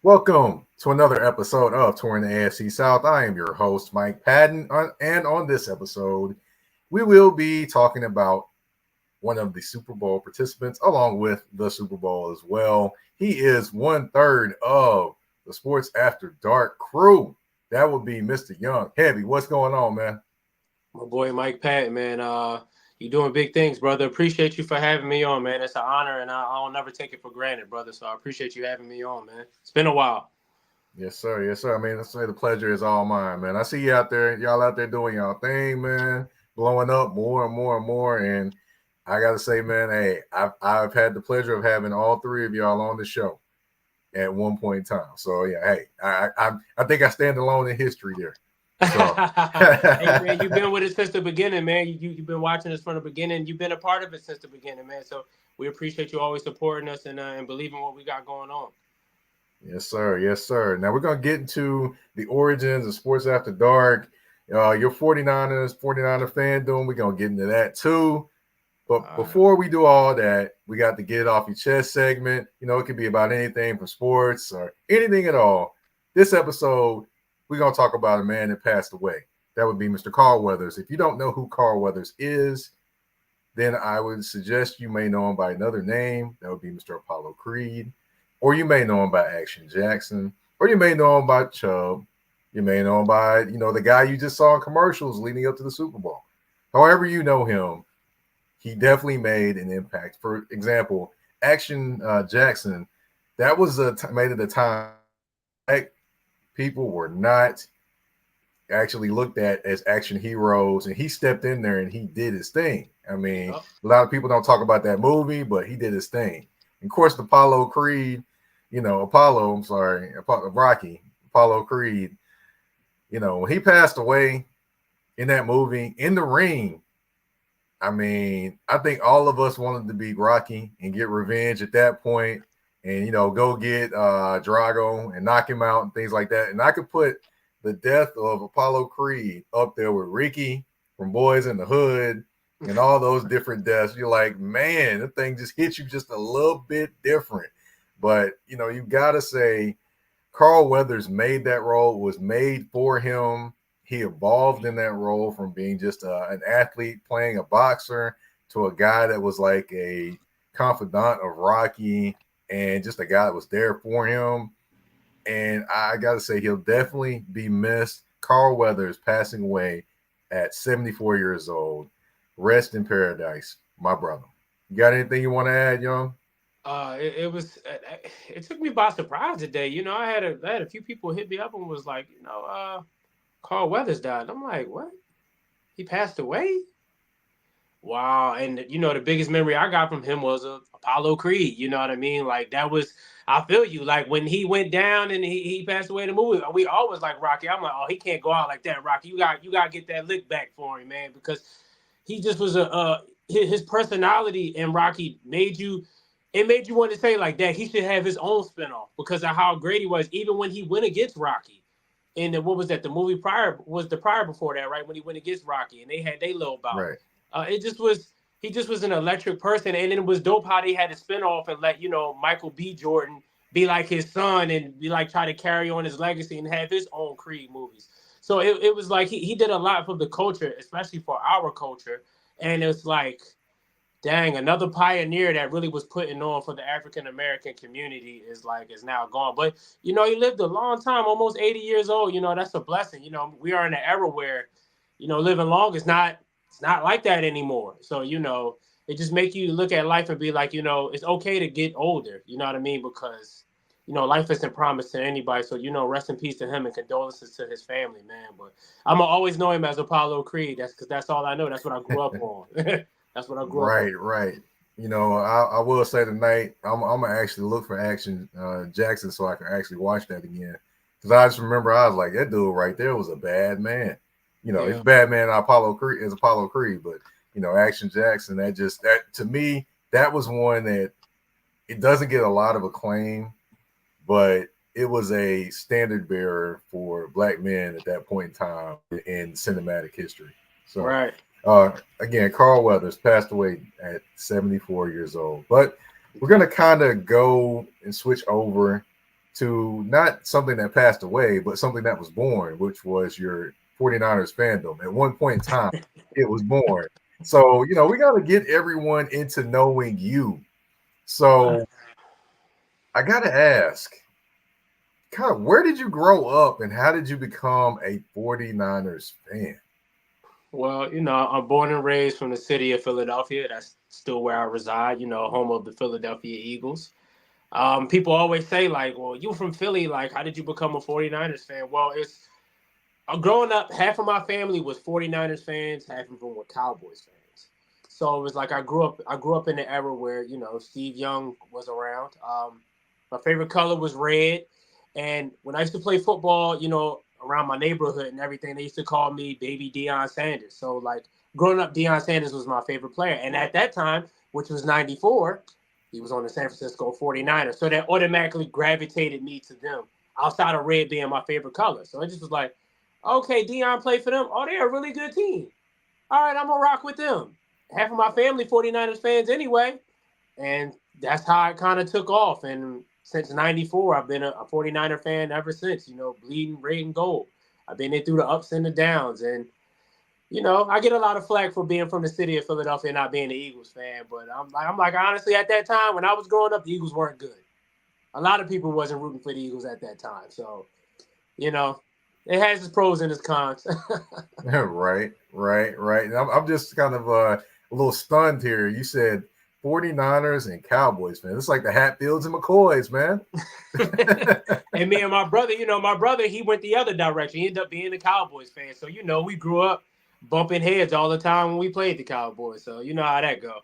Welcome to another episode of Touring the AFC South. I am your host, Mike Patton, and on this episode, we will be talking about one of the Super Bowl participants, along with the Super Bowl as well. He is 1/3 of the Sports After Dark crew. That would be Mr. Young. Heavy, what's going on, man? My boy Mike Patton, man. You doing big things, brother. Appreciate you for having me on, man. It's an honor, and I'll never take it for granted, brother. So I appreciate you having me on, man. It's been a while. Yes, sir. Yes, sir. I mean, let's say the pleasure is all mine, man. I see you out there, y'all out there doing y'all thing, man, blowing up more and more and more. And I gotta say, man, hey, I've had the pleasure of having all three of y'all on the show at one point in time. So yeah, hey, I think I stand alone in history there. So Hey, man, you've been with us since the beginning, man. You've been watching us from the beginning. You've been a part of it since the beginning, man. So we appreciate you always supporting us and believing what we got going on. yes, sir. Yes, sir. Now we're gonna get into the origins of Sports After Dark. Your 49ers fandom. We're gonna get into that too. But before we do all that, we got the Get It Off Your Chest segment. You know, it could be about anything from sports or anything at all. This episode, we're going to talk about a man that passed away. That would be Mr. Carl Weathers. If you don't know who Carl Weathers is, then I would suggest you may know him by another name. That would be Mr. Apollo Creed. Or you may know him by Action Jackson. Or you may know him by Chubb. You may know him by, the guy you just saw in commercials leading up to the Super Bowl. However you know him, he definitely made an impact. For example, Action Jackson, that was made at a time like people were not actually looked at as action heroes, and he stepped in there and he did his thing. I mean, a lot of people don't talk about that movie, but he did his thing. And of course, Apollo Creed, Rocky, Apollo Creed, when he passed away in that movie, in the ring, I mean, I think all of us wanted to be Rocky and get revenge at that point and, go get Drago and knock him out and things like that. And I could put the death of Apollo Creed up there with Ricky from Boys in the Hood and all those different deaths. You're like, man, the thing just hits you just a little bit different. But, you got to say Carl Weathers made that role. It was made for him. He evolved in that role from being just an athlete playing a boxer to a guy that was like a confidant of Rocky and just a guy that was there for him. And I got to say, he'll definitely be missed. Carl Weathers passing away at 74 years old. Rest in paradise, my brother. You got anything you want to add, Young? It took me by surprise today. I had a few people hit me up and was like, Carl Weathers died. I'm like, what? He passed away? Wow. And the biggest memory I got from him was Apollo Creed. You know what I mean? Like that was, I feel you. Like when he went down and he passed away in the movie, we always like Rocky. I'm like, oh, he can't go out like that, Rocky. You got to get that lick back for him, man, because he just was his personality in Rocky made you want to say like that he should have his own spinoff because of how great he was, even when he went against Rocky. And then what was that? The movie prior before that, right? When he went against Rocky and they had their little bout. Right. He just was an electric person. And it was dope how they had to spin off and let, Michael B. Jordan be like his son and be like, try to carry on his legacy and have his own Creed movies. So it was like, he did a lot for the culture, especially for our culture. And it's like, dang, another pioneer that really was putting on for the African-American community is now gone. But, he lived a long time, almost 80 years old. That's a blessing. We are in an era where, living long is not like that anymore. So, it just makes you look at life and be like, it's okay to get older. You know what I mean? Because, life isn't promised to anybody. So, rest in peace to him and condolences to his family, man. But I'm going to always know him as Apollo Creed. That's because that's all I know. That's what I grew up on. That's what I grew up on. Right. I will say tonight, I'm going to actually look for Action Jackson so I can actually watch that again. Because I just remember I was like, that dude right there was a bad man. It's bad man Apollo Creed, but, Action Jackson, that to me, that was one that it doesn't get a lot of acclaim, but it was a standard bearer for black men at that point in time in cinematic history. So, right. Again, Carl Weathers passed away at 74 years old. But we're going to kind of go and switch over to not something that passed away, but something that was born, which was your 49ers fandom. At one point in time, it was born. So, we got to get everyone into knowing you. So, I got to ask, kind of, where did you grow up and how did you become a 49ers fan? Well, I'm born and raised from the city of Philadelphia. That's still where I reside, home of the Philadelphia Eagles. People always say, like, well, you from Philly, like, how did you become a 49ers fan? Well, it's growing up, half of my family was 49ers fans, half of them were Cowboys fans. So it was like I grew up in the era where, Steve Young was around. My favorite color was red. And when I used to play football, around my neighborhood and everything, they used to call me baby Deion Sanders. So like growing up, Deion Sanders was my favorite player. And at that time, which was 94, he was on the San Francisco 49ers. So that automatically gravitated me to them outside of red being my favorite color. So it just was like, okay, Deion played for them. Oh, they're a really good team. All right, I'm going to rock with them. Half of my family 49ers fans anyway. And that's how it kind of took off. And since 94, I've been a 49er fan ever since, bleeding red and gold. I've been in through the ups and the downs. And, I get a lot of flack for being from the city of Philadelphia and not being an Eagles fan. But I'm like, honestly, at that time, when I was growing up, the Eagles weren't good. A lot of people wasn't rooting for the Eagles at that time. So, it has its pros and its cons. Right, right, right. And I'm just kind of a little stunned here. You said 49ers and Cowboys, man. It's like the Hatfields and McCoys, man. And me and my brother, he went the other direction. He ended up being a Cowboys fan. So, we grew up bumping heads all the time when we played the Cowboys. So, you know how that go.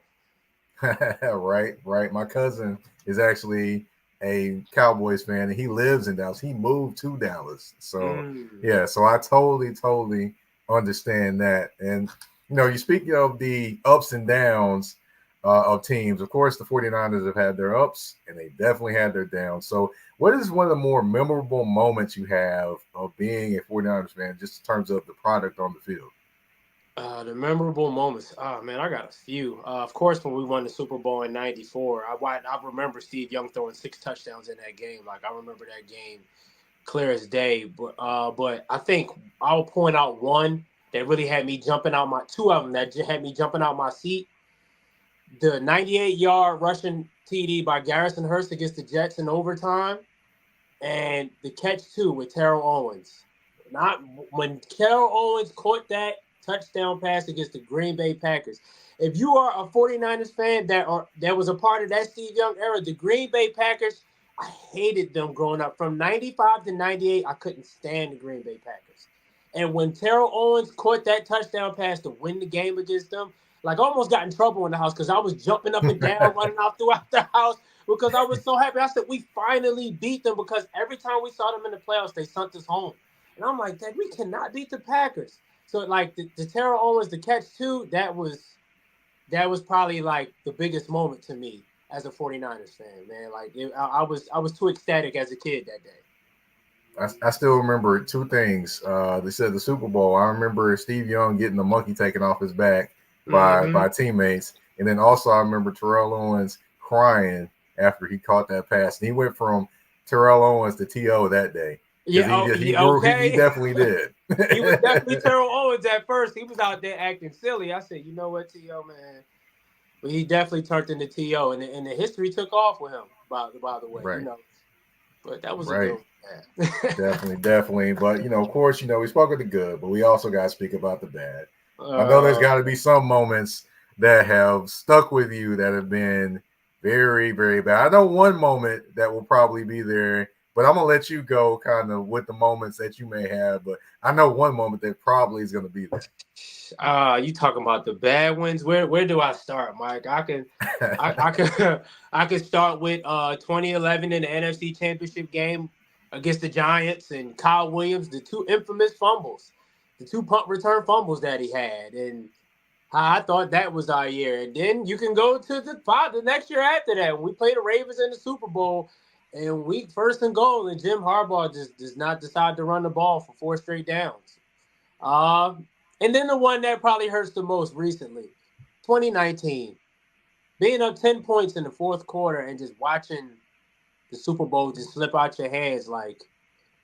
Right, right. My cousin is actually a Cowboys fan and he lives in Dallas. He moved to Dallas. So, Mm. yeah, so I totally, totally understand that. And, you speak of the ups and downs of teams. Of course, the 49ers have had their ups and they definitely had their downs. So, what is one of the more memorable moments you have of being a 49ers fan, just in terms of the product on the field? The memorable moments. Oh man, I got a few. Of course, when we won the Super Bowl in '94, I remember Steve Young throwing 6 touchdowns in that game. Like I remember that game clear as day. But I think I'll point out one that really had me jumping out my two of them that had me jumping out my seat. The 98-yard rushing TD by Garrison Hurst against the Jets in overtime, and the catch two with Terrell Owens. Not when Terrell Owens caught that touchdown pass against the Green Bay Packers. If you are a 49ers fan that was a part of that Steve Young era, the Green Bay Packers, I hated them growing up. From 95 to 98, I couldn't stand the Green Bay Packers. And when Terrell Owens caught that touchdown pass to win the game against them, like I almost got in trouble in the house because I was jumping up and down, running out throughout the house because I was so happy. I said, we finally beat them because every time we saw them in the playoffs, they sent us home. And I'm like, Dad, we cannot beat the Packers. So like the Terrell Owens, the catch two, that was probably like the biggest moment to me as a 49ers fan, man. Like I was too ecstatic as a kid that day. I still remember two things. They said the Super Bowl. I remember Steve Young getting the monkey taken off his back by Mm-hmm. teammates, and then also I remember Terrell Owens crying after he caught that pass. And he went from Terrell Owens to To that day because Yeah. Oh, he yeah, grew. He okay. definitely did. He was definitely Terrell Owens at first. He was out there acting silly. I said, you know what, T.O., man. But he definitely turned into T.O. And the history took off with him, by the way, Right, But that was a right. good one, man. Definitely, definitely. But of course, we spoke of the good, but we also got to speak about the bad. I know there's uh, got to be some moments that have stuck with you that have been very, very bad. I know one moment that will probably be there, but I'm gonna let you go kind of with the moments that you may have. But I know one moment that probably is gonna be you talking about the bad ones? Where do I start, Mike? I can I can start with 2011 in the NFC Championship game against the Giants and Kyle Williams, the two infamous fumbles, the two punt return fumbles that he had, and how I thought that was our year. And then you can go to the next year after that when we played the Ravens in the Super Bowl and week first and goal, and Jim Harbaugh just does not decide to run the ball for 4 straight downs. Uh, and then the one that probably hurts the most recently, 2019, being up 10 points in the fourth quarter and just watching the Super Bowl just slip out your hands. Like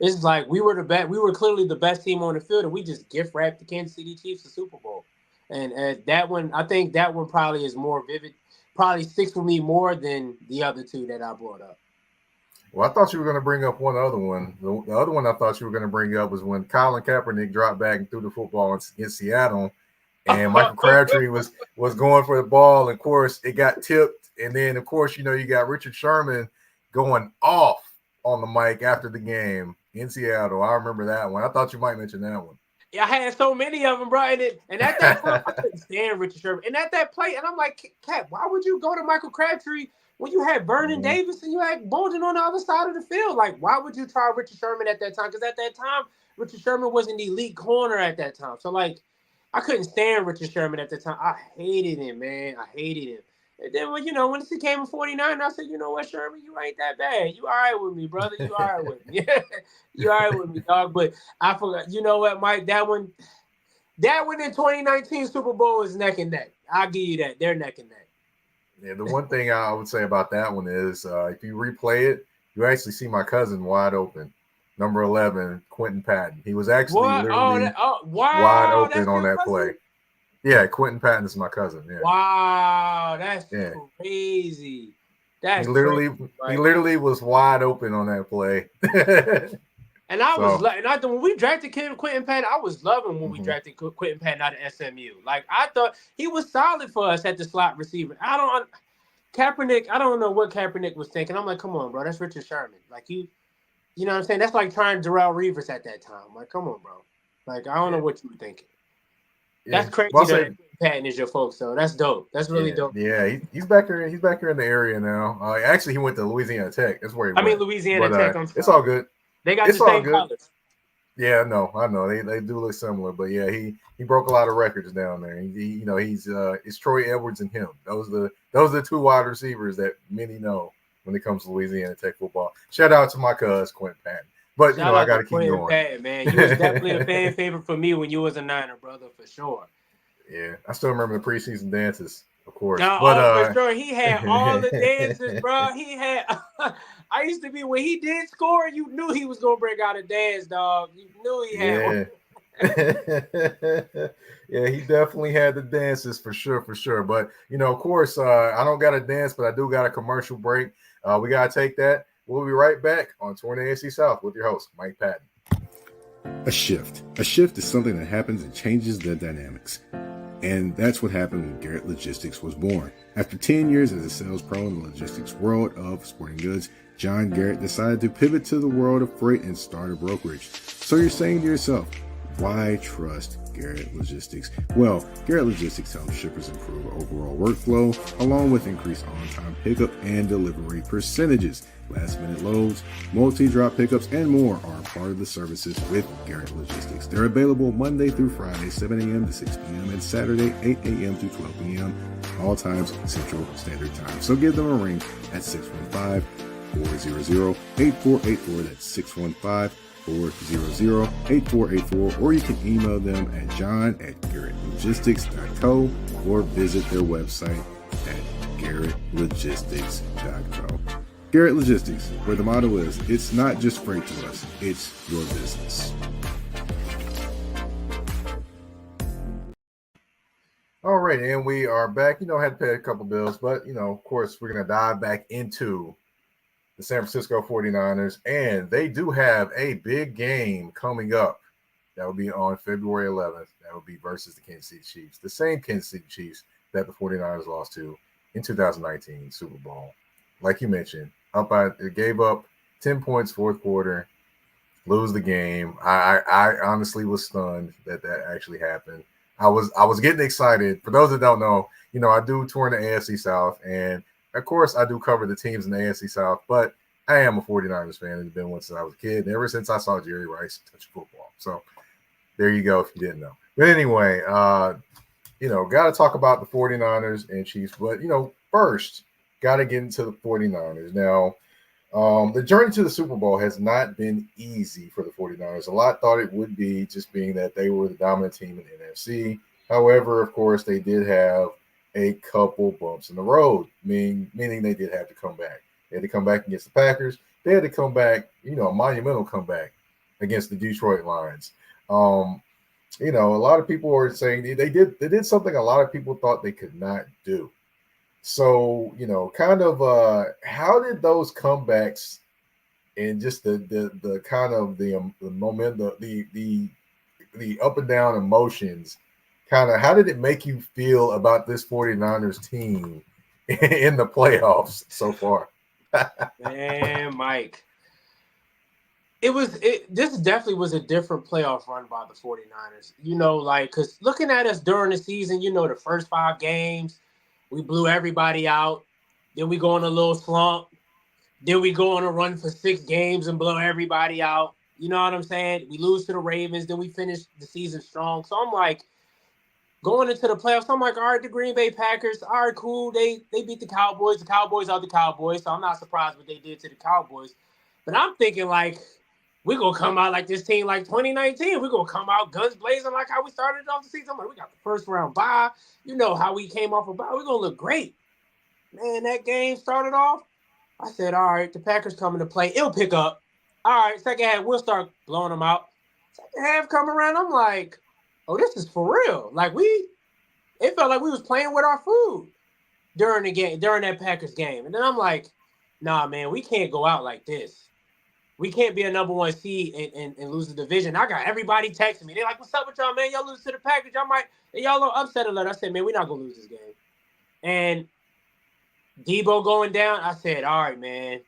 it's like we were the best. We were clearly the best team on the field, and we just gift wrapped the Kansas City Chiefs the Super Bowl. And that one, I think that one probably is more vivid. Probably sticks with me more than the other two that I brought up. Well, I thought you were going to bring up one other one. The other one I thought you were going to bring up was when Colin Kaepernick dropped back and threw the football against Seattle, and Michael Crabtree was going for the ball. And of course, it got tipped. And then, of course, you got Richard Sherman going off on the mic after the game in Seattle. I remember that one. I thought you might mention that one. Yeah, I had so many of them, bro. And at that time, I couldn't stand Richard Sherman. And at that play, and I'm like, Cat, why would you go to Michael Crabtree when you had Vernon Davis and you had Bolden on the other side of the field? Like, why would you try Richard Sherman at that time? Because at that time, Richard Sherman was an elite corner at that time. So, like, I couldn't stand Richard Sherman at the time. I hated him, man. I hated him. And then when when he came in 49, I said, you know what, Sherman, you ain't that bad. You all right with me, brother. You all right with me. You all right with me, dog. But I forgot. You know what, Mike? That one in 2019 Super Bowl is neck and neck. I'll give you that. They're neck and neck. Yeah, the one thing I would say about that one is if you replay it, you actually see my cousin wide open. Number 11, Quentin Patton. He was actually literally wide open on that play. Yeah, Quentin Patton is my cousin. Yeah. Wow, that's crazy. That's he literally was wide open on that play. And when we drafted Quentin Patton, I was loving when we drafted Quentin Patton out of SMU. Like I thought he was solid for us at the slot receiver. Kaepernick, I don't know what Kaepernick was thinking. I'm like, come on, bro, that's Richard Sherman. Like you know what I'm saying? That's like trying Darrelle Revis at that time. Like, come on, bro. Like I don't know what you were thinking. Yeah. That's crazy that Patton is your folks, though. That's dope. That's really dope. Yeah, he's back here. He's back here in the area now. Actually, he went to Louisiana Tech. That's where he went. I mean, Louisiana Tech. It's all good. They got the same colors. Yeah, I know. They do look similar, but yeah, he broke a lot of records down there. It's Troy Edwards and him. Those are the two wide receivers that many know when it comes to Louisiana Tech football. Shout out to my cousin Quentin Patton. But I got to keep going. Patton, man, you was definitely a fan favorite for me when you was a Niner, brother, for sure. Yeah, I still remember the preseason dances, of course. For sure, he had all the dances, bro. He had. I used to be when he did score, you knew he was gonna break out a dance, dog. You knew he had one. Yeah, he definitely had the dances for sure. But of course, I don't got a dance, but I do got a commercial break. We gotta take that. We'll be right back on Torn AFC South with your host, Mike Patton. A shift. A shift is something that happens and changes the dynamics. And that's what happened when Garrett Logistics was born. After 10 years as a sales pro in the logistics world of sporting goods, John Garrett decided to pivot to the world of freight and start a brokerage. So you're saying to yourself, why trust Garrett Logistics? Well, Garrett Logistics helps shippers improve overall workflow, along with increased on-time pickup and delivery percentages. Last-minute loads, multi-drop pickups, and more are part of the services with Garrett Logistics. They're available Monday through Friday, 7 a.m. to 6 p.m., and Saturday, 8 a.m. to 12 p.m., all times Central Standard Time. So give them a ring at 615-400-8484. That's 615-400-8484, or you can email them at john@garrettlogistics.co or visit their website at garrettlogistics.co. Garrett Logistics, where the motto is, it's not just freight to us, it's your business. All right, and we are back. I had to pay a couple bills, but, of course, we're going to dive back into the San Francisco 49ers, and they do have a big game coming up. That will be on February 11th. That will be versus the Kansas City Chiefs, the same Kansas City Chiefs that the 49ers lost to in 2019 Super Bowl. Like you mentioned, it gave up 10 points fourth quarter, lose the game. I honestly was stunned that actually happened. I was getting excited. For those that don't know, I do tour in the AFC South, and of course I do cover the teams in the AFC South, but I am a 49ers fan. It's been one since I was a kid, and ever since I saw Jerry Rice touch football. So there you go if you didn't know. But anyway, got to talk about the 49ers and Chiefs. But, first, got to get into the 49ers. Now, the journey to the Super Bowl has not been easy for the 49ers. A lot thought it would be, just being that they were the dominant team in the NFC. However, of course, they did have a couple bumps in the road, meaning they did have to come back. They had to come back against the Packers. They had to come back, a monumental comeback against the Detroit Lions. A lot of people are saying they did something a lot of people thought they could not do. So, kind of how did those comebacks and just the kind of the momentum, the up and down emotions, kind of how did it make you feel about this 49ers team in the playoffs so far? Man, Mike. This definitely was a different playoff run by the 49ers. Because looking at us during the season, the first 5 games, we blew everybody out. Then we go on a little slump. Then we go on a run for 6 games and blow everybody out. You know what I'm saying? We lose to the Ravens. Then we finish the season strong. So I'm like, going into the playoffs, I'm like, all right, the Green Bay Packers, all right, cool. They beat the Cowboys. The Cowboys are the Cowboys. So I'm not surprised what they did to the Cowboys. But I'm thinking, like, we're going to come out like this team like 2019. We're going to come out guns blazing like how we started off the season. I'm like, we got the first round bye. You know how we came off a bye. We're going to look great. Man, that game started off. I said, all right, the Packers coming to play. It'll pick up. All right, second half, we'll start blowing them out. Second half come around, I'm like, oh, this is for real. Like, it felt like we was playing with our food during the game, during that Packers game. And then I'm like, nah, man, we can't go out like this. We can't be a number 1 seed and lose the division. I got everybody texting me. They're like, what's up with y'all, man? Y'all lose to the Packers. Y'all are upset alert. I said, man, we're not going to lose this game. And Debo going down, I said, all right, man,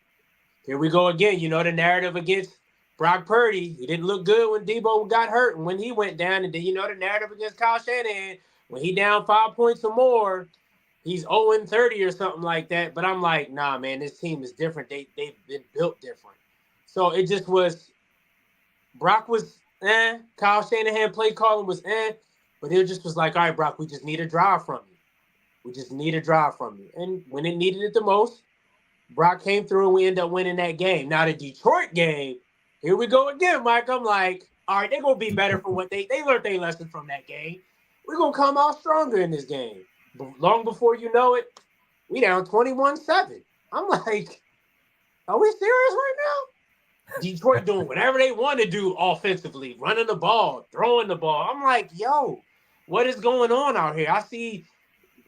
here we go again. The narrative against Brock Purdy. He didn't look good when Debo got hurt and when he went down. And then, the narrative against Kyle Shanahan, when he down 5 points or more, he's 0-30 or something like that. But I'm like, nah, man, this team is different. They've been built different. So it just was, Brock was Kyle Shanahan play calling was but it just was like, all right, Brock, we just need a drive from you. We just need a drive from you. And when it needed it the most, Brock came through and we ended up winning that game. Now the Detroit game, here we go again, Mike. I'm like, all right, they're going to be better for what they learned their lesson from that game. We're going to come out stronger in this game. But long before you know it, we down 21-7. I'm like, are we serious right now? Detroit doing whatever they want to do offensively, running the ball, throwing the ball. I'm like, yo, what is going on out here? I see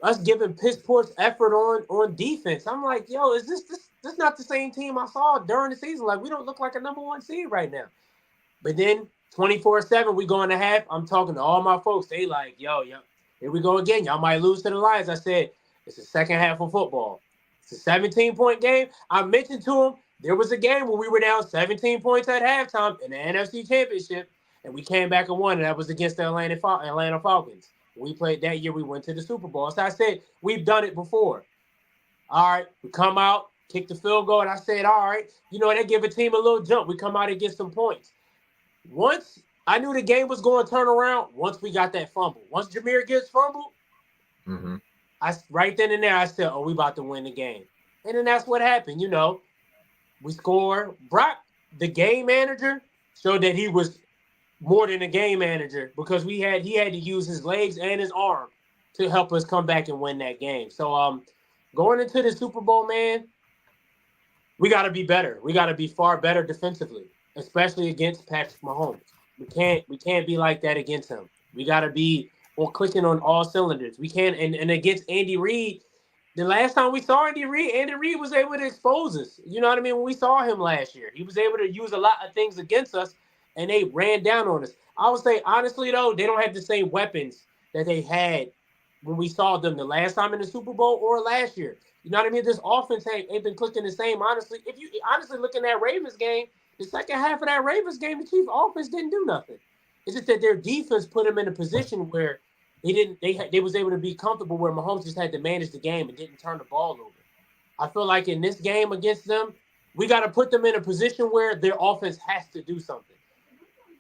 us giving piss poor effort on defense. I'm like, yo, is this not the same team I saw during the season? Like, we don't look like a number 1 seed right now. But then 24-7, we go in the half. I'm talking to all my folks. They like, yo, here we go again. Y'all might lose to the Lions. I said, it's the second half of football. It's a 17-point game. I mentioned to them, there was a game where we were down 17 points at halftime in the NFC Championship, and we came back and won, and that was against the Atlanta Falcons. We played that year. We went to the Super Bowl. So I said, we've done it before. All right, we come out, kick the field goal, and I said, all right, they give a team a little jump. We come out and get some points. Once I knew the game was going to turn around, once we got that fumble. Once Jameer gets fumbled, right then and there, I said, oh, we about to win the game. And then that's what happened. We score. Brock, the game manager, showed that he was more than a game manager because he had to use his legs and his arm to help us come back and win that game. So going into the Super Bowl, man, we got to be better. We got to be far better defensively, especially against Patrick Mahomes. We can't be like that against him. We got to be clicking on all cylinders. We can't and against Andy Reid. The last time we saw Andy Reid was able to expose us. You know what I mean? When we saw him last year, he was able to use a lot of things against us, and they ran down on us. I would say, honestly, though, they don't have the same weapons that they had when we saw them the last time in the Super Bowl or last year. You know what I mean? This offense ain't been clicking the same, honestly. If you honestly look in that Ravens game, the second half of that Ravens game, the Chiefs offense didn't do nothing. It's just that their defense put them in a position where they was able to be comfortable where Mahomes just had to manage the game and didn't turn the ball over. I feel like in this game against them, we got to put them in a position where their offense has to do something.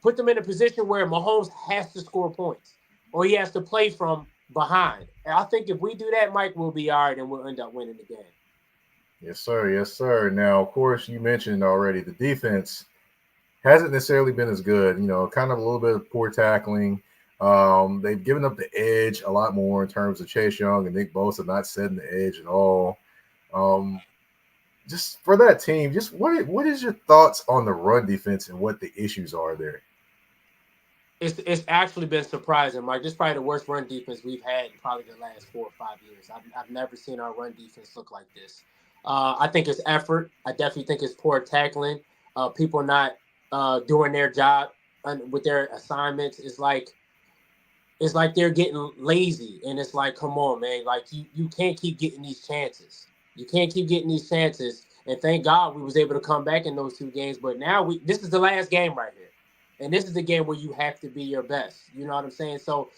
Put them in a position where Mahomes has to score points or he has to play from behind. And I think if we do that, Mike, we'll be all right and we'll end up winning the game. Yes, sir. Yes, sir. Now, of course, you mentioned already the defense hasn't necessarily been as good. Kind of a little bit of poor tackling. They've given up the edge a lot more in terms of Chase Young and Nick Bosa not setting the edge at all. just for that team, just what is your thoughts on the run defense and what the issues are there? It's actually been surprising, Mike. This is probably the worst run defense we've had in probably the last 4 or 5 years. I've never seen our run defense look like this. I think it's effort. I definitely think it's poor tackling. People not doing their job with their assignments. It's like they're getting lazy, and it's like, come on, man. Like you can't keep getting these chances. You can't keep getting these chances. And thank God we was able to come back in those 2 games. But now this is the last game right here. And this is the game where you have to be your best. You know what I'm saying? So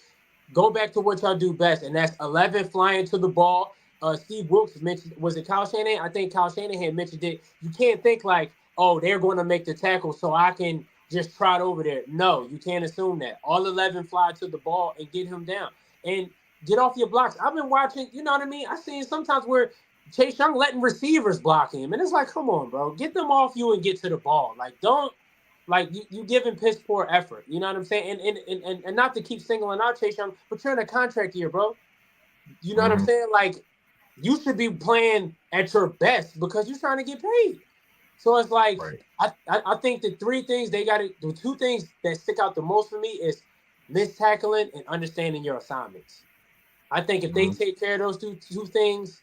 go back to what y'all do best, and that's 11 flying to the ball. Steve Wilkes mentioned, was it Kyle Shanahan? I think Kyle Shanahan mentioned it. You can't think like, oh, they're going to make the tackle, so I can just trot over there. No, you can't assume that. All 11 fly to the ball and get him down. And get off your blocks. I've been watching, you know what I mean? I've seen sometimes where Chase Young letting receivers block him. And it's like, come on, bro. Get them off you and get to the ball. Like, don't like you giving piss poor effort. You know what I'm saying? And not to keep singling out Chase Young, but you're in a contract year, bro. You know what I'm Mhm. saying? Like, you should be playing at your best because you're trying to get paid. So it's like Right. I think the 3 things the 2 things that stick out the most for me is miss tackling and understanding your assignments. I think if they Mhm. take care of those two things,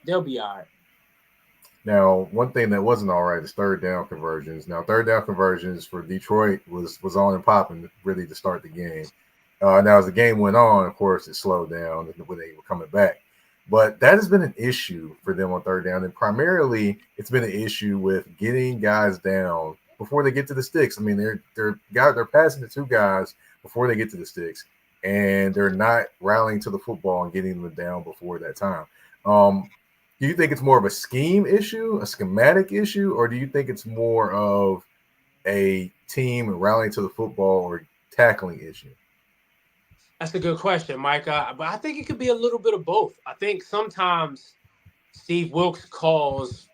they'll be all right. Now, one thing that wasn't all right is third down conversions. Now, third down conversions for Detroit was on and popping really to start the game. Now, as the game went on, of course, it slowed down when they were coming back. But that has been an issue for them on third down, and primarily it's been an issue with getting guys down before they get to the sticks. I mean, they're passing the 2 guys before they get to the sticks, and they're not rallying to the football and getting them down before that time. Um, do you think it's more of a scheme issue, a schematic issue, or do you think it's more of a team rallying to the football or tackling issue? That's a good question, Mike. But I think it could be a little bit of both. I think sometimes Steve Wilkes calls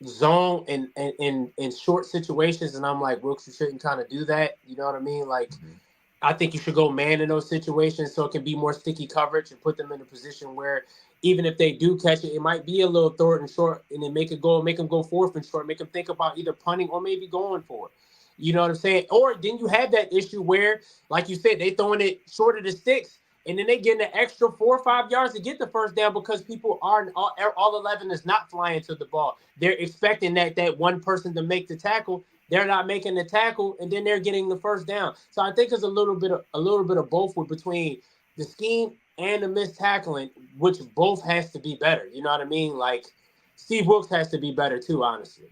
zone in short situations, and I'm like, Wilkes, you shouldn't kind of do that. You know what I mean? Like, Mhm. I think you should go man in those situations so it can be more sticky coverage and put them in a position where even if they do catch it, it might be a little third and short, and then make them go fourth and short, make them think about either punting or maybe going for it. You know what I'm saying? Or then you have that issue where, like you said, they throwing it short of the sticks, and then they getting an extra 4 or 5 yards to get the first down because people are all 11 is not flying to the ball. They're expecting that one person to make the tackle. They're not making the tackle, and then they're getting the first down. So I think it's a little bit of both with between the scheme and the missed tackling, which both has to be better. You know what I mean? Like Steve Wilkes has to be better too, honestly.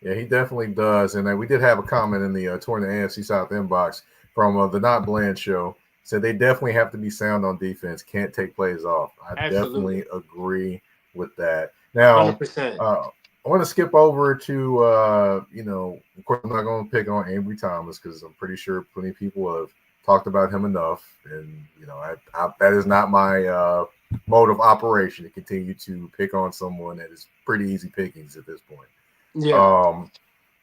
Yeah, he definitely does. And we did have a comment in the Touring the AFC South inbox from the Not Bland show. Said they definitely have to be sound on defense. Can't take plays off. I Absolutely, definitely agree with that. 100%. Now, I want to skip over to, of course, I'm not going to pick on Ambry Thomas because I'm pretty sure plenty of people have talked about him enough. And, that is not my mode of operation to continue to pick on someone that is pretty easy pickings at this point. Yeah, Um,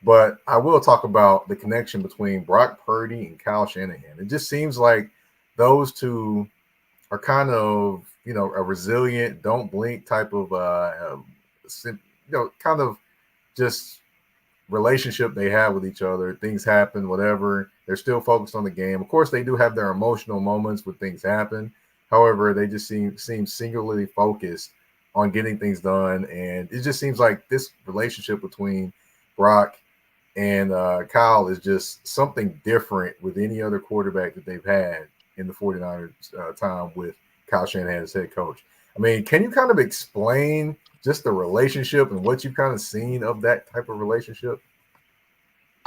but I will talk about the connection between Brock Purdy and Kyle Shanahan. It just seems like those two are kind of, a resilient, don't blink type of, kind of just relationship they have with each other. Things happen, whatever. They're still focused on the game. Of course, they do have their emotional moments when things happen. However, they just seem singularly focused on getting things done. And it just seems like this relationship between Brock and Kyle is just something different with any other quarterback that they've had in the 49ers time with Kyle Shanahan as head coach. I mean, can you kind of explain just the relationship and what you've kind of seen of that type of relationship?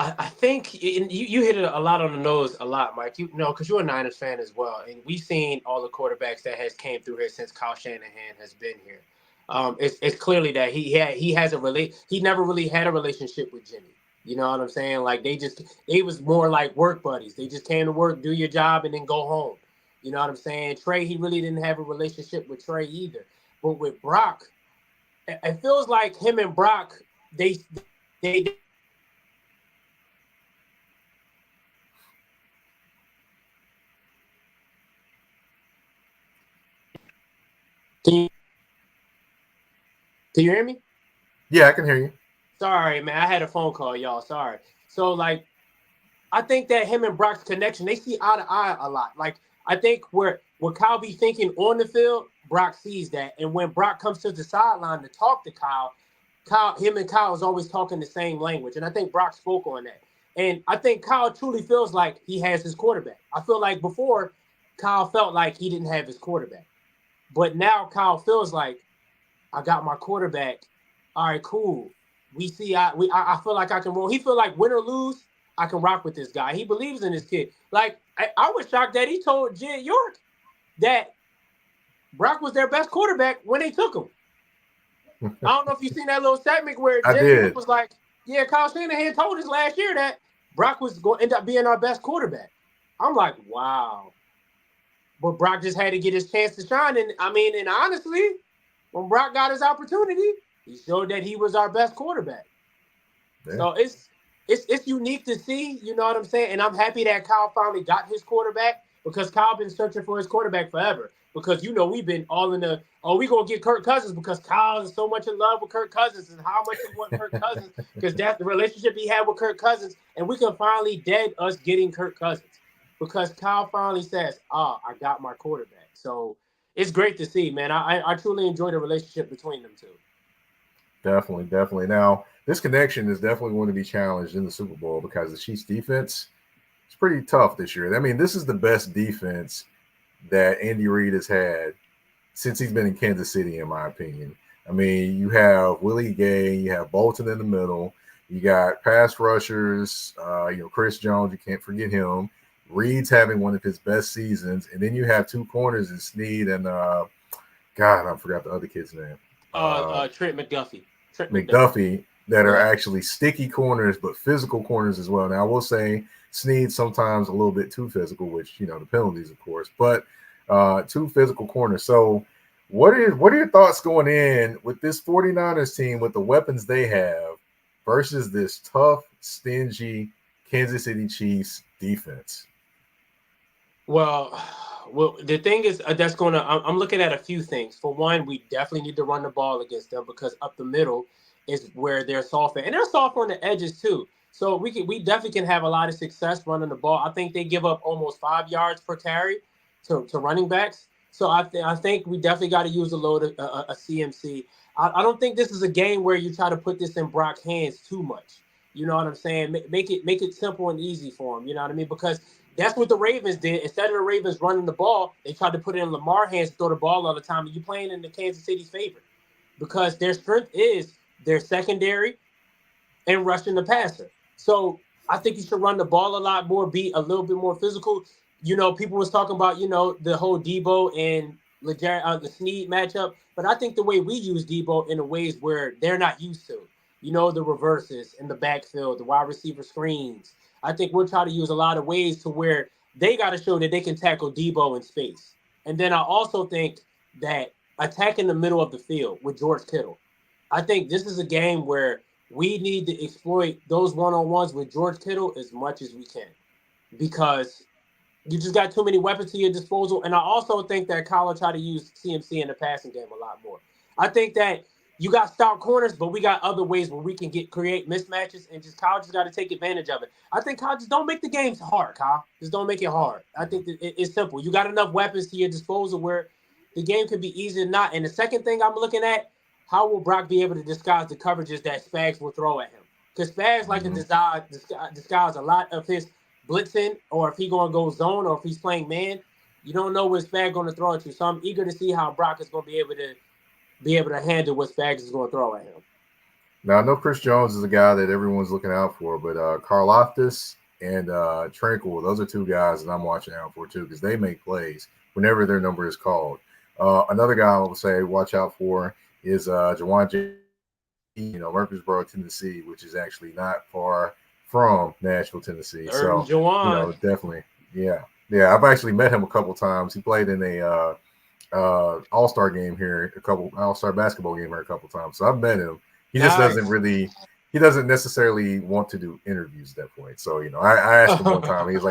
I think you hit it a lot on the nose a lot, Mike. You know, because you're a Niners fan as well, and we've seen all the quarterbacks that has came through here since Kyle Shanahan has been here. It's clearly that he has he never really had a relationship with Jimmy. You know what I'm saying? Like they was more like work buddies. They just came to work, do your job, and then go home. You know what I'm saying? Trey, he really didn't have a relationship with Trey either. But with Brock, it feels like him and Brock, they can you, can you hear me? Yeah, I can hear you. Sorry, man. I had a phone call, y'all. Sorry. So, like, I think that him and Brock's connection, they see eye to eye a lot. Like, I think what Kyle be thinking on the field, Brock sees that. And when Brock comes to the sideline to talk to him and Kyle is always talking the same language. And I think Brock spoke on that. And I think Kyle truly feels like he has his quarterback. I feel like before, Kyle felt like he didn't have his quarterback. But now Kyle feels like, I got my quarterback. All right, cool. I feel like I can roll. He feel like win or lose, I can rock with this guy. He believes in this kid. Like, I was shocked that he told Jed York that Brock was their best quarterback when they took him. I don't know if you seen that little segment where I Jed did. York was like, yeah, Kyle Shanahan told us last year that Brock was going to end up being our best quarterback. I'm like, wow. But Brock just had to get his chance to shine. And honestly, when Brock got his opportunity, he showed that he was our best quarterback. Yeah. So it's unique to see, you know what I'm saying? And I'm happy that Kyle finally got his quarterback, because Kyle been searching for his quarterback forever. Because, we've been all in the, we going to get Kirk Cousins because Kyle is so much in love with Kirk Cousins and how much he want Kirk Cousins, because that's the relationship he had with Kirk Cousins. And we can finally dead us getting Kirk Cousins because Kyle finally says, I got my quarterback. So it's great to see, man. I truly enjoy the relationship between them two. Definitely. Now, this connection is definitely going to be challenged in the Super Bowl because the Chiefs' defense is pretty tough this year. I mean, this is the best defense that Andy Reid has had since he's been in Kansas City, in my opinion. I mean, you have Willie Gay, you have Bolton in the middle, you got pass rushers, Chris Jones, you can't forget him. Reed's having one of his best seasons, and then you have two corners in Snead and God, I forgot the other kid's name. Trent McDuffie. McDuffie that are actually sticky corners, but physical corners as well. Now, I will say Snead sometimes a little bit too physical, which, the penalties, of course, but two physical corners. So what are your thoughts going in with this 49ers team with the weapons they have versus this tough, stingy Kansas City Chiefs defense? Well, the thing is that's going to – I'm looking at a few things. For one, we definitely need to run the ball against them because up the middle is where they're soft. And they're soft on the edges too. So we definitely can have a lot of success running the ball. I think they give up almost 5 yards per carry to running backs. So I think we definitely got to use a load of a CMC. I don't think this is a game where you try to put this in Brock's hands too much. You know what I'm saying? Make it simple and easy for him. You know what I mean? Because that's what the Ravens did. Instead of the Ravens running the ball, they tried to put it in Lamar's hands to throw the ball all the time. And you're playing in the Kansas City's favor because their strength is their secondary and rushing the passer. So I think you should run the ball a lot more, be a little bit more physical. People was talking about, the whole Debo and the Snead matchup. But I think the way we use Debo in the ways where they're not used to, the reverses in the backfield, the wide receiver screens. I think we'll try to use a lot of ways to where they got to show that they can tackle Debo in space. And then I also think that attacking the middle of the field with George Kittle. I think this is a game where we need to exploit those one-on-ones with George Kittle as much as we can because you just got too many weapons to your disposal. And I also think that Kyle will try to use CMC in the passing game a lot more. I think that you got stout corners, but we got other ways where we can create mismatches, and Kyle just got to take advantage of it. I think Kyle, just don't make the games hard, Kyle. Just don't make it hard. I think that it's simple. You got enough weapons to your disposal where the game could be easy or not. And the second thing I'm looking at, how will Brock be able to disguise the coverages that Spags will throw at him? Because Spags like to disguise a lot of his blitzing, or if he's going to go zone, or if he's playing man. You don't know what Spags going to throw at you. So I'm eager to see how Brock is going to be able to handle what Spags is going to throw at him. Now, I know Chris Jones is a guy that everyone's looking out for, but Karlaftis and Tranquil, those are two guys that I'm watching out for too because they make plays whenever their number is called. Another guy I would say watch out for is Jawan J. Murfreesboro, Tennessee, which is actually not far from Nashville, Tennessee. So, definitely, yeah. I've actually met him a couple times. He played in a all-star game here, all-star basketball game here a couple times. So I've met him. He just doesn't necessarily want to do interviews at that point. So, I asked him one time. He's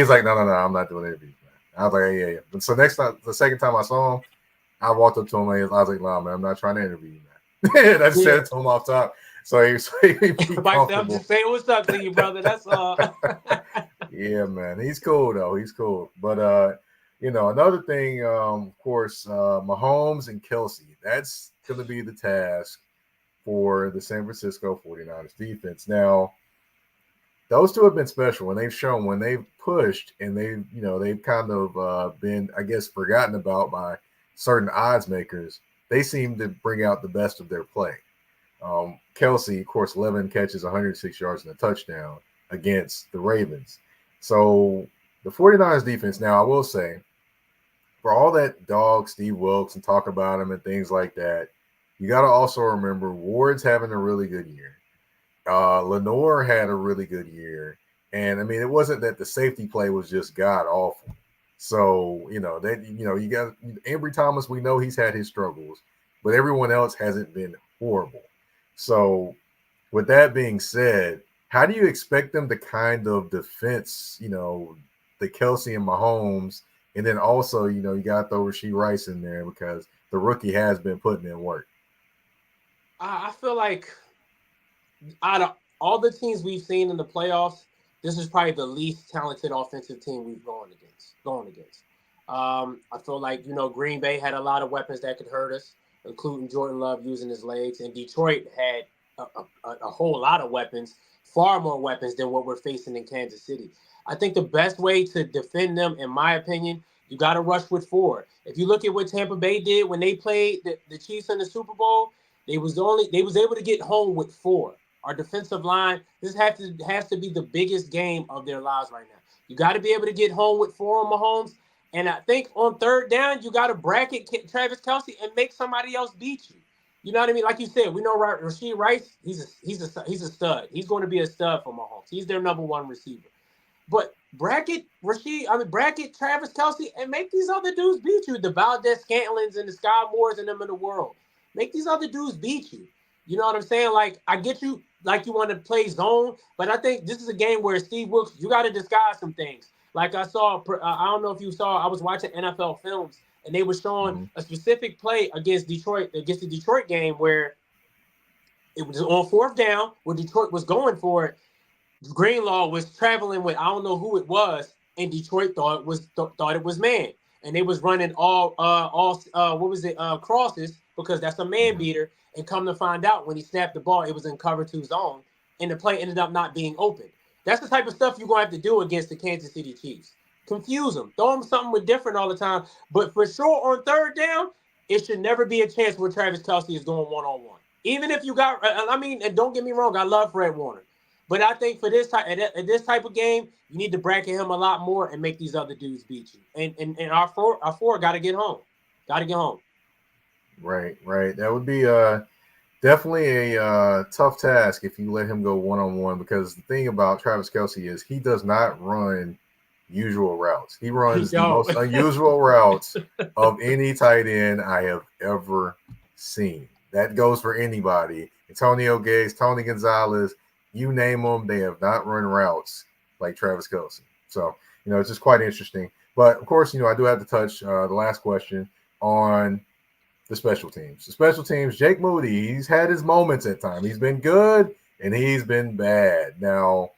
like, no, I'm not doing interviews, man. I was like, yeah. And so the second time I saw him, I walked up to him and I was like, no, man, I'm not trying to interview you, I said it to him off top. So he be Mike said, I'm comfortable. just saying what's up to you, brother. That's all. Yeah, man. He's cool though. He's cool. But another thing, of course, Mahomes and Kelsey. That's gonna be the task for the San Francisco 49ers defense. Now, those two have been special and they've shown when they've pushed and they've kind of been, I guess, forgotten about by certain odds makers. They seem to bring out the best of their play. Kelsey, of course, 11 catches, 106 yards, and a touchdown against the Ravens. So the 49ers defense, now I will say, for all that dog Steve Wilkes and talk about him and things like that, you got to also remember Ward's having a really good year. Lenore had a really good year. And I mean, it wasn't that the safety play was just god awful. So, you got Ambry Thomas, we know he's had his struggles, but everyone else hasn't been horrible. So, with that being said, how do you expect them to kind of defense, the Kelsey and Mahomes, and then also, you got to throw Rashee Rice in there because the rookie has been putting in work. I feel like out of all the teams we've seen in the playoffs, this is probably the least talented offensive team we've gone against. I feel like, Green Bay had a lot of weapons that could hurt us, including Jordan Love using his legs, and Detroit had a whole lot of weapons, far more weapons than what we're facing in Kansas City. I think the best way to defend them, in my opinion, you got to rush with 4. If you look at what Tampa Bay did when they played the Chiefs in the Super Bowl, they was able to get home with 4. Our defensive line, this has to be the biggest game of their lives right now. You got to be able to get home with 4 on Mahomes. And I think on third down, you got to bracket Travis Kelce and make somebody else beat you. You know what I mean? Like you said, we know Rashee Rice, he's a stud. He's going to be a stud for Mahomes. He's their number 1 receiver. But bracket Travis Kelce and make these other dudes beat you. The Valdez Scantlins and the Sky Moores and them in the world. Make these other dudes beat you. You know what I'm saying? Like, I get you, like you want to play zone, but I think this is a game where Steve Wilkes, you got to disguise some things. Like I saw, I don't know if you saw, I was watching NFL films, and they were showing a specific play against the Detroit game where it was on 4th down, where Detroit was going for it. Greenlaw was traveling with, I don't know who it was, and Detroit thought it was man, and they was running all crosses because that's a man beater. And come to find out, when he snapped the ball, it was in cover 2 zone, and the play ended up not being open. That's the type of stuff you're gonna have to do against the Kansas City Chiefs. Confuse them, throw them something with different all the time. But for sure, on third down, it should never be a chance where Travis Kelce is going 1-on-1. Even if you got, and don't get me wrong, I love Fred Warner. But I think for this type of game, you need to bracket him a lot more and make these other dudes beat you. And our four got to get home. Got to get home. Right. That would be definitely a tough task if you let him go 1-on-1, because the thing about Travis Kelce is he does not run usual routes. He runs the most unusual routes of any tight end I have ever seen. That goes for anybody. Antonio Gates, Tony Gonzalez, you name them, they have not run routes like Travis Kelce. So, it's just quite interesting. But, of course, I do have to touch the last question on the special teams. The special teams, Jake Moody, he's had his moments at times. He's been good and he's been bad. Now,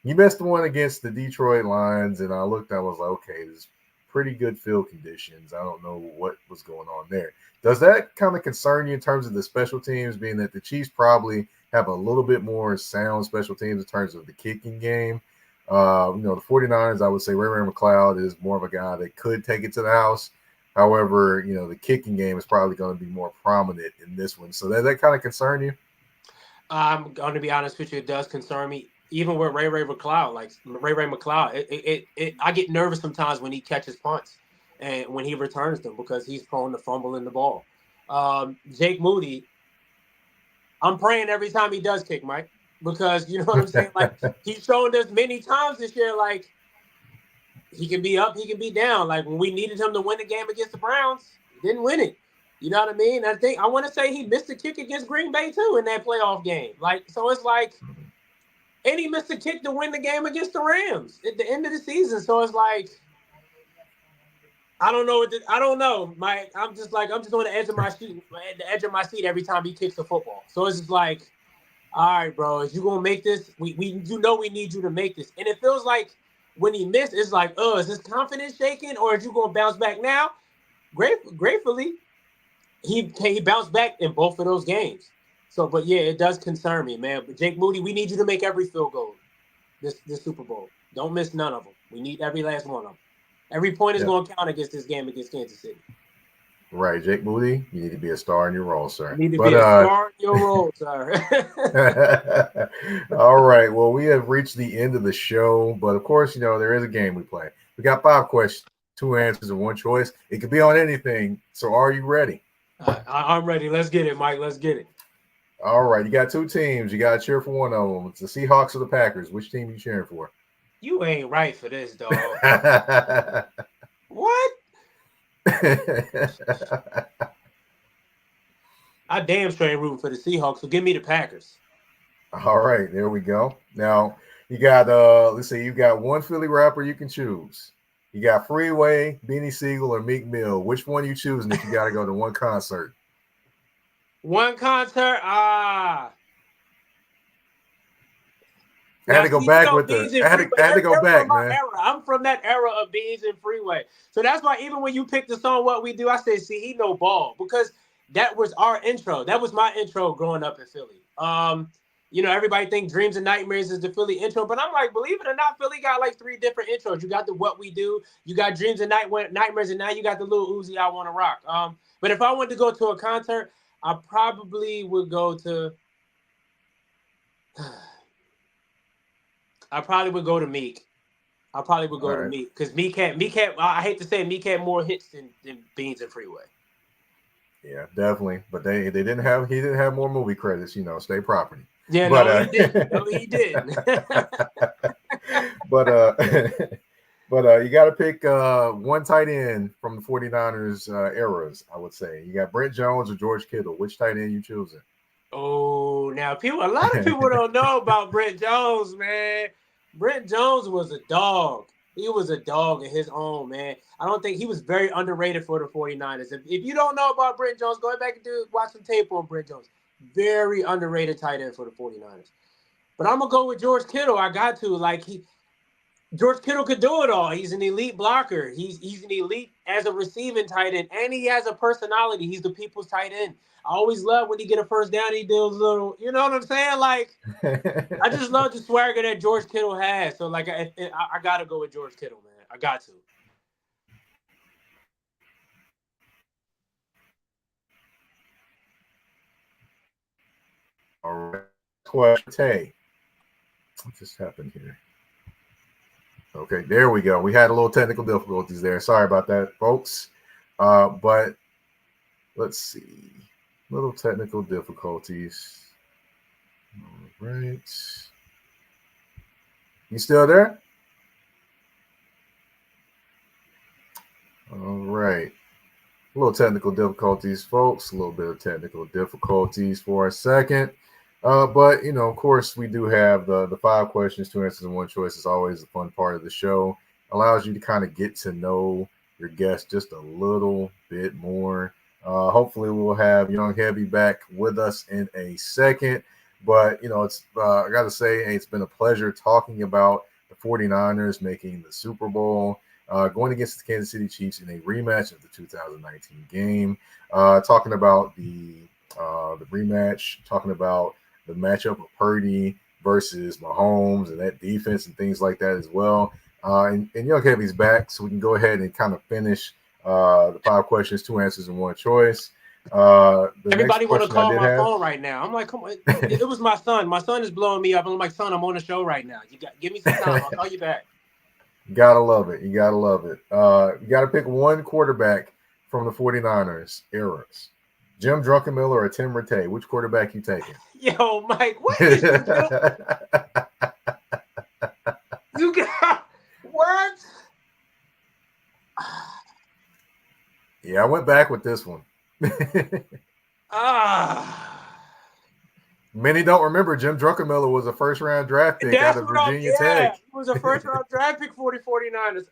he missed one against the Detroit Lions, and I was like, okay, there's pretty good field conditions. I don't know what was going on there. Does that kind of concern you in terms of the special teams, being that the Chiefs probably have a little bit more sound special teams in terms of the kicking game? The 49ers, I would say Ray McCloud is more of a guy that could take it to the house. However, the kicking game is probably going to be more prominent in this one. So does that kind of concern you? I'm going to be honest with you. It does concern me. Even with Ray McCloud, I get nervous sometimes when he catches punts and when he returns them, because he's prone to fumbling the ball. Jake Moody, I'm praying every time he does kick, Mike, because you know what I'm saying? Like, he's shown us many times this year, like, he can be up, he can be down. Like, when we needed him to win the game against the Browns, he didn't win it. You know what I mean? I want to say he missed a kick against Green Bay too in that playoff game. Like, so it's like, and he missed a kick to win the game against the Rams at the end of the season. So it's like, I don't know I don't know. I'm just on the edge of my seat, at the edge of my seat every time he kicks the football. So it's just like, all right, bro, is you gonna make this? We we need you to make this. And it feels like when he missed, it's like, oh, is his confidence shaking, or is you gonna bounce back now? Gratefully, he bounced back in both of those games. So, but yeah, it does concern me, man. But Jake Moody, we need you to make every field goal this Super Bowl. Don't miss none of them. We need every last one of them. Every point is going to count against this game against Kansas City. Right, Jake Moody, you need to be a star in your role, sir. You need to be a star in your role, sir. All right. Well, we have reached the end of the show, but of course, there is a game we play. We got 5 questions, 2 answers, and 1 choice. It could be on anything. So, are you ready? I'm ready. Let's get it, Mike. Let's get it. All right. You got 2 teams. You got to cheer for one of them. It's the Seahawks or the Packers. Which team are you cheering for? You ain't right for this, dog. What? I damn straight ain't rooting for the Seahawks, so give me the Packers. All right, there we go. Now you got let's see, you got 1 Philly rapper you can choose. You got Freeway, Beanie Siegel, or Meek Mill. Which one you choosing if you got to go to one concert? One concert? I had to go back with the. I had to go back, man. I'm from that era of Beans and Freeway, so that's why even when you picked the song "What We Do," I said, "See, he know ball," because that was our intro. That was my intro growing up in Philly. Everybody think Dreams and Nightmares is the Philly intro, but I'm like, believe it or not, Philly got like 3 different intros. You got the What We Do, you got Dreams and Nightmares, and now you got the Lil Uzi I Wanna Rock. But if I wanted to go to a concert, I probably would go to. I probably would go to Meek. I probably would go to Meek because Meek had. I hate to say it, Meek had more hits than Beans and Freeway. Yeah, definitely. But he didn't have more movie credits. State property. Yeah, but, he didn't. But you got to pick one tight end from the 49ers eras, I would say. You got Brent Jones or George Kittle. Which tight end you choosing? Oh, now a lot of people don't know about Brent Jones, man. Brent Jones was a dog. He was a dog in his own, man. I don't think he was very underrated for the 49ers. If you don't know about Brent Jones, go back and watch some tape on Brent Jones. Very underrated tight end for the 49ers. But I'm going to go with George Kittle. I got to. George Kittle could do it all. He's an elite blocker. He's an elite as a receiving tight end, and he has a personality. He's the people's tight end. I always love when he get a first down, he does a little, you know what I'm saying? I just love the swagger that George Kittle has. So, I got to go with George Kittle, man. I got to. All right. Question. What just happened here? Okay, there we go. We had a little technical difficulties there. Sorry about that, folks. But let's see. Little technical difficulties. All right. You still there? All right. A little technical difficulties, folks. A little bit of technical difficulties for a second. But, of course, we do have the 5 questions, 2 answers, and 1 choice. Is always a fun part of the show. Allows you to kind of get to know your guest just a little bit more. Hopefully, we'll have Young Heavy back with us in a second. But, it's I got to say, it's been a pleasure talking about the 49ers making the Super Bowl, going against the Kansas City Chiefs in a rematch of the 2019 game, talking about the rematch, talking about the matchup of Purdy versus Mahomes and that defense and things like that as well. And Young Heavy's back, so we can go ahead and kind of finish the 5 questions, 2 answers, and 1 choice. Everybody want to call my phone right now. I'm like, come on. It was my son. My son is blowing me up. I'm like, son, I'm on the show right now. Give me some time. I'll call you back. You gotta love it. You got to pick one quarterback from the 49ers eras. Jim Druckenmiller or Tim Rattay? Which quarterback you taking? Yo, Mike, what is you You got what? Yeah, I went back with this one. Many don't remember Jim Druckenmiller was a first-round draft pick out of Virginia Tech. He was a first-round draft pick for the 49ers.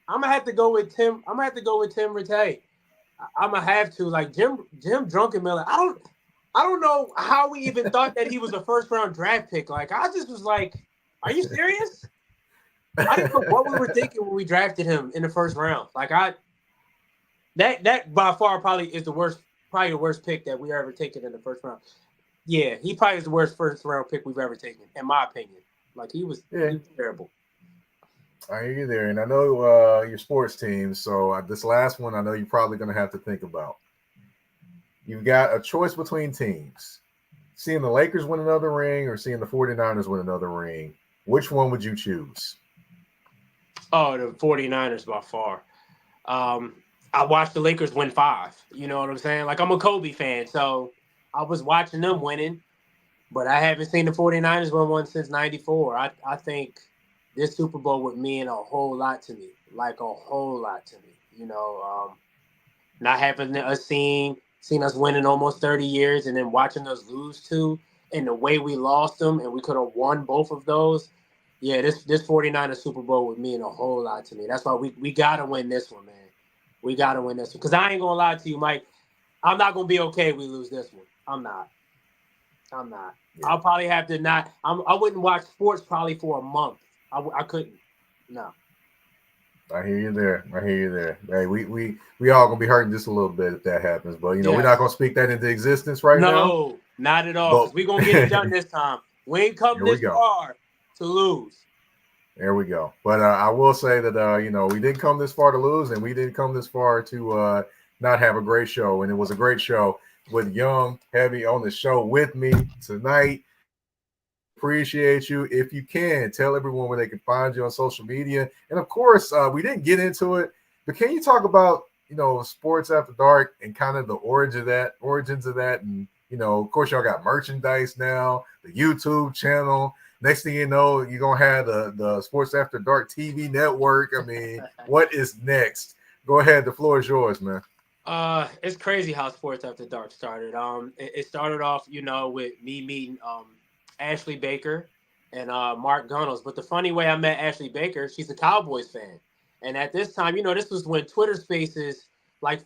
I'm gonna have to go with Tim. I'm gonna have to go with Tim Rattay. I'm gonna have to like Jim Drunkenmiller. I don't know how we even thought that he was a first round draft pick. Like I just was like, are you serious? I didn't know what we were thinking when we drafted him in the first round. Like that by far probably is probably the worst pick that we ever taken in the first round. Yeah, he probably is the worst first round pick we've ever taken, in my opinion. Like he was terrible. I hear you there, and I know your sports team. So this last one, I know you're probably going to have to think about. You've got a choice between teams: seeing the Lakers win another ring or seeing the 49ers win another ring. Which one would you choose? Oh, the 49ers by far. I watched the Lakers win 5. You know what I'm saying? Like I'm a Kobe fan, so I was watching them winning, but I haven't seen the 49ers win one since 94. I think this Super Bowl would mean a whole lot to me. Like a whole lot to me. You know, not having us seen us winning almost 30 years and then watching us lose two and the way we lost them and we could have won both of those. Yeah, this 49ers Super Bowl would mean a whole lot to me. That's why we got to win this one, man. We got to win this one. Because I ain't going to lie to you, Mike. I'm not going to be okay if we lose this one. I'm not. Yeah. I'll probably have to not. I wouldn't watch sports probably for a month. I couldn't. No. I hear you there. Hey, we all gonna be hurting just a little bit if that happens, but we're not gonna speak that into existence right now. No, not at all. Because we're gonna get it done this time. We ain't come this far to lose. There we go. But I will say that we didn't come this far to lose, and we didn't come this far to not have a great show. And it was a great show with Young Heavy on the show with me tonight. Appreciate you. If you can, tell everyone where they can find you on social media. And of course, we didn't get into it, but can you talk about Sports After Dark and kind of the origins of that, and of course, y'all got merchandise now, the YouTube channel. Next thing you know, you're gonna have the Sports After Dark TV network. I mean, what is next? Go ahead, the floor is yours, man. It's crazy how Sports After Dark started. It started off, with me meeting Ashley Baker and Mark Gunnels. But the funny way I met Ashley Baker, she's a Cowboys fan. And at this time, this was when Twitter Spaces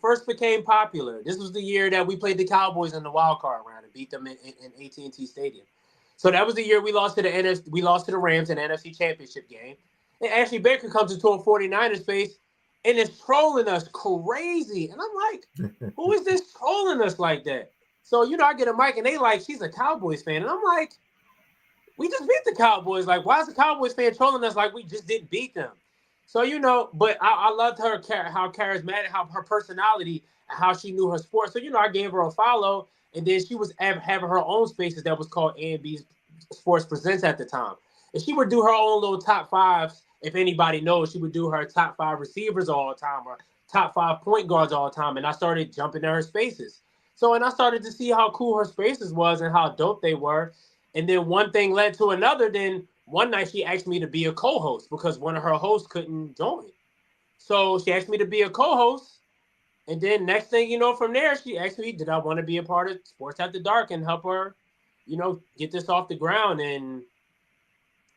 first became popular. This was the year that we played the Cowboys in the wild card round and beat them in AT&T Stadium. So that was the year we lost to the Rams in the NFC Championship game. And Ashley Baker comes into a 49ers space and is trolling us crazy. And I'm like, who is this trolling us like that? So, I get a mic and they she's a Cowboys fan. And I'm like, we just beat the Cowboys. Like, why is the Cowboys fan trolling us like we just didn't beat them? So, but I loved her, how charismatic, how her personality, and how she knew her sport. So, I gave her a follow. And then she was having her own spaces that was called A&B Sports Presents at the time. And she would do her own little top fives. If anybody knows, she would do her top 5 receivers all the time or top 5 point guards all the time. And I started jumping in her spaces. So, and I started to see how cool her spaces was and how dope they were. And then one thing led to another. Then one night she asked me to be a co-host because one of her hosts couldn't join. So she asked me to be a co-host. And then next thing you know, from there, she asked me, did I want to be a part of Sports After Dark and help her, get this off the ground. And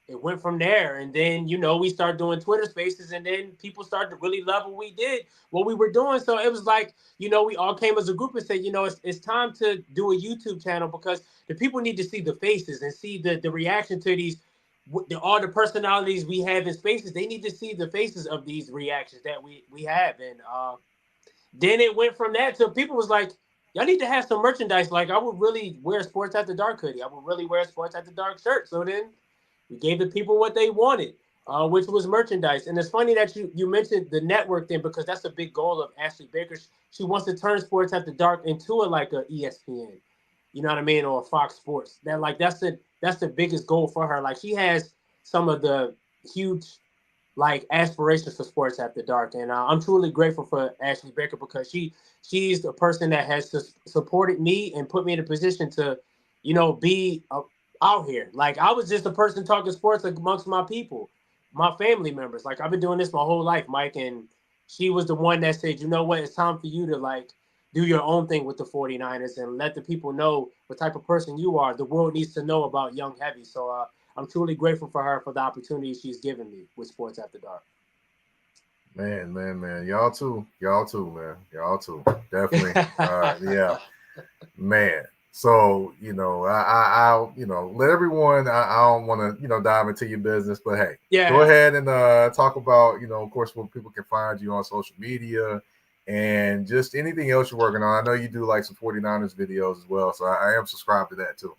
it went from there. And then, we started doing Twitter Spaces, and then people started to really love what we were doing. So it was like, we all came as a group and said, it's time to do a YouTube channel because the people need to see the faces and see the reaction to these, all the personalities we have in spaces. They need to see the faces of these reactions that we have. And then it went from that to people was like, y'all need to have some merchandise. Like I would really wear Sports After Dark hoodie. I would really wear Sports After Dark shirt. So then we gave the people what they wanted, which was merchandise. And it's funny that you mentioned the network thing because that's a big goal of Ashley Baker. She wants to turn Sports After Dark into a ESPN, you know what I mean, or a Fox Sports. That's the biggest goal for her. Like she has some of the huge aspirations for Sports After Dark, and I'm truly grateful for Ashley Baker because she's the person that has supported me and put me in a position to, be out here. Like I was just a person talking sports amongst my people, my family members. Like I've been doing this my whole life, Mike, and she was the one that said, you know what, it's time for you to do your own thing with the 49ers and let the people know what type of person you are. The world needs to know about Young Heavy. So I'm truly grateful for her for the opportunity she's given me with Sports After Dark. Man. Y'all too, man. Y'all too. Definitely. Yeah, man. So, I'll, let everyone, I don't want to, dive into your business, but hey, go Yeah. ahead and talk about, of course, where people can find you on social media and just anything else you're working on. I know you do like some 49ers videos as well. So I am subscribed to that too.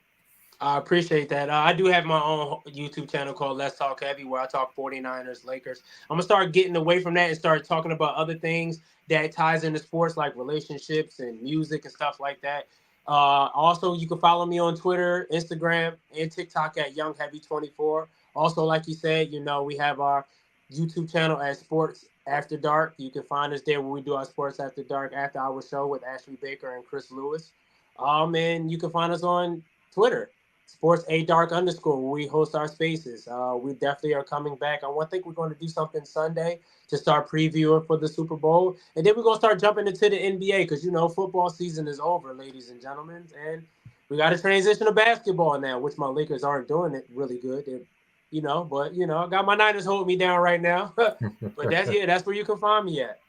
I appreciate that. I do have my own YouTube channel called Let's Talk Heavy, where I talk 49ers, Lakers. I'm going to start getting away from that and start talking about other things that ties into sports, like relationships and music and stuff like that. Also, you can follow me on Twitter, Instagram, and TikTok at YoungHeavy24. Also, like you said, we have our YouTube channel at Sports After Dark. You can find us there where we do our Sports After Dark after hour show with Ashley Baker and Chris Lewis. And you can find us on Twitter, Sports A Dark _, where we host our spaces. We definitely are coming back. I think we're going to do something Sunday to start previewing for the Super Bowl. And then we're going to start jumping into the NBA because, football season is over, ladies and gentlemen. And we got to transition to basketball now, which my Lakers aren't doing it really good. I got my Niners holding me down right now. But that's where you can find me at.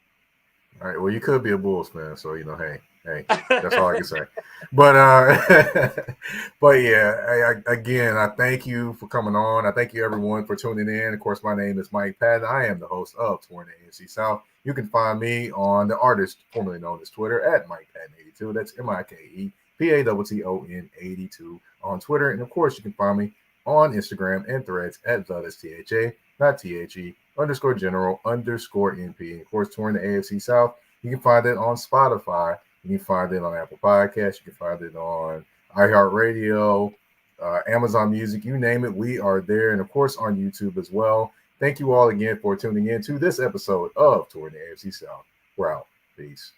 All right. Well, you could be a Bulls fan, so hey, that's all I can say. But but yeah, again, I thank you for coming on. I thank you everyone for tuning in. Of course, my name is Mike Patton. I am the host of Touring the AFC South. You can find me on the artist formerly known as Twitter at Mike Patton82. That's MikePatton 82 on Twitter, and of course, you can find me on Instagram and Threads at THA, not THE _general_NP. And of course, Touring the AFC South. You can find it on Spotify. You can find it on Apple Podcasts. You can find it on iHeartRadio, Amazon Music, you name it. We are there. And of course, on YouTube as well. Thank you all again for tuning in to this episode of Touring the AFC South. We're out. Peace.